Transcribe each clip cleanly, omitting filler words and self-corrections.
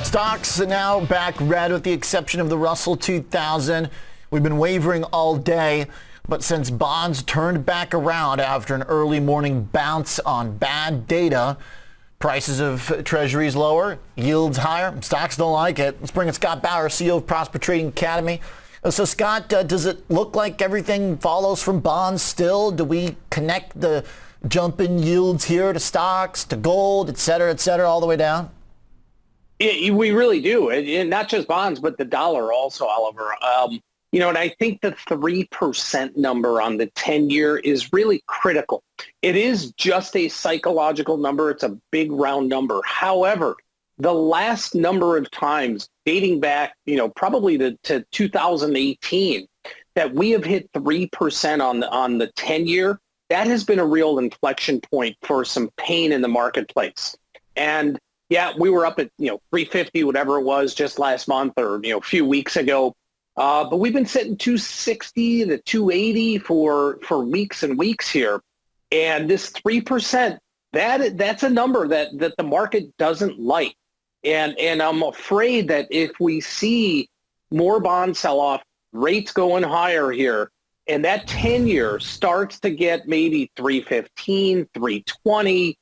Stocks are now back red with the exception of the Russell 2000. We've been wavering all day, but since bonds turned back around after an early morning bounce on bad data, prices of treasuries lower, yields higher, stocks don't like it. Let's bring in Scott Bauer, CEO of Prosper Trading Academy. So Scott, does it look like everything follows from bonds still? Do we connect the jump in yields here to stocks, to gold, et cetera, all the way down? We really do. And not just bonds, but the dollar also, Oliver. And I think the 3% number on the 10-year is really critical. It is just a psychological number. It's a big round number. However, the last number of times dating back, probably to 2018, that we have hit 3% on the 10-year, that has been a real inflection point for some pain in the marketplace. And yeah, we were up at, 350, whatever it was just last month or, a few weeks ago. But we've been sitting 260 to 280 for weeks and weeks here. And this 3%, that's a number that the market doesn't like. And I'm afraid that if we see more bond sell-off, rates going higher here, and that 10-year starts to get maybe 315, 320,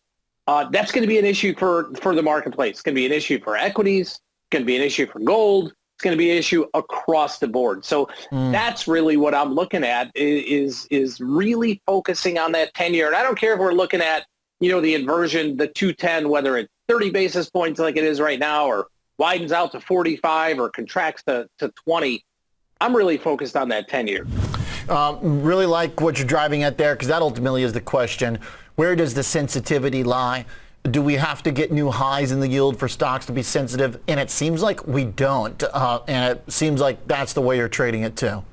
that's going to be an issue for the marketplace. It's going to be an issue for equities. It's going to be an issue for gold. It's going to be an issue across the board. So that's really what I'm looking at is really focusing on that 10-year. And I don't care if we're looking at, the inversion, the 210, whether it's 30 basis points like it is right now or widens out to 45 or contracts to 20. I'm really focused on that 10-year. Really like what you're driving at there, because that ultimately is the question. Where does the sensitivity lie? Do we have to get new highs in the yield for stocks to be sensitive? And it seems like we don't. And it seems like that's the way you're trading it too.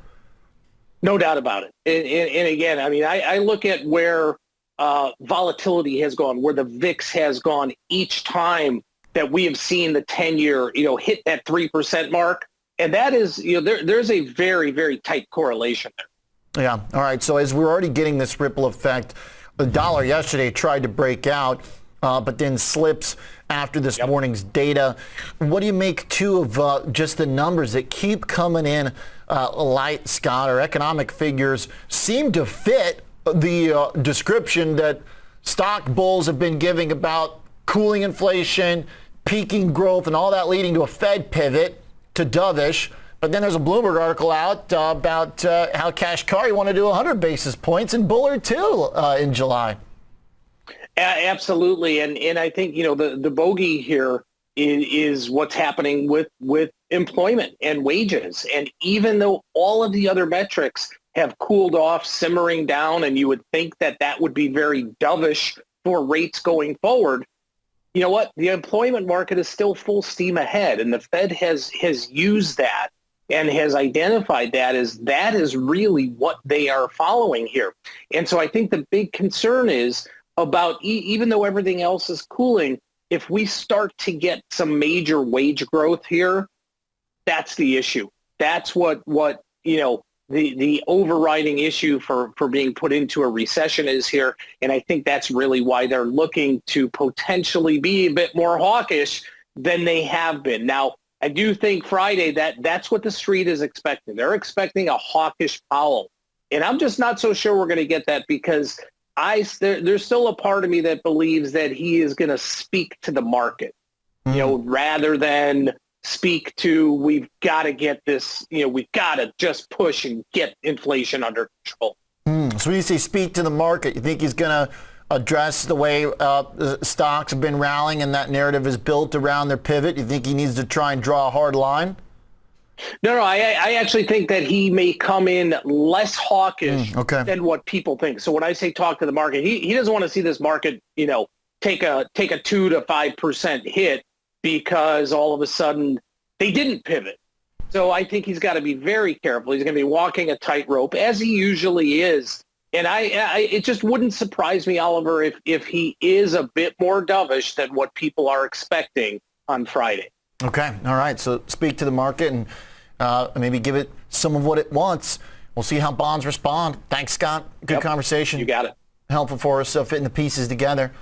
No doubt about it. And again, I look at where volatility has gone, where the VIX has gone each time that we have seen the 10-year, hit that 3% mark. And that is, there's a very, very tight correlation there. Yeah. All right. So as we're already getting this ripple effect, the dollar yesterday tried to break out, but then slips after this morning's data. What do you make, too, of just the numbers that keep coming in light, Scott? Our economic figures seem to fit the description that stock bulls have been giving about cooling inflation, peaking growth, and all that leading to a Fed pivot to dovish. But then there's a Bloomberg article out about how Kashkari wanted to do 100 basis points and Bullard too in July. Absolutely. And I think, the bogey here is what's happening with employment and wages. And even though all of the other metrics have cooled off, simmering down, and you would think that would be very dovish for rates going forward, you know what? The employment market is still full steam ahead. And the Fed has used that and has identified that is really what they are following here. And so I think the big concern is about, even though everything else is cooling, if we start to get some major wage growth here, that's the issue. That's what the overriding issue for being put into a recession is here. And I think that's really why they're looking to potentially be a bit more hawkish than they have been. Now, I do think Friday that's what the street is expecting. They're expecting a hawkish Powell. And I'm just not so sure we're going to get that, because there's still a part of me that believes that he is going to speak to the market, rather than speak to, we've got to get this, we've got to just push and get inflation under control. So when you say speak to the market, you think he's going to address the way the stocks have been rallying and that narrative is built around their pivot? You think he needs to try and draw a hard line? No, I actually think that he may come in less hawkish than what people think. So when I say talk to the market, he doesn't want to see this market, take a 2 to 5% hit because all of a sudden they didn't pivot. So I think he's got to be very careful. He's going to be walking a tightrope, as he usually is. And it just wouldn't surprise me, Oliver, if he is a bit more dovish than what people are expecting on Friday. Okay. All right. So speak to the market and maybe give it some of what it wants. We'll see how bonds respond. Thanks, Scott. Good conversation. You got it. Helpful for us fitting the pieces together.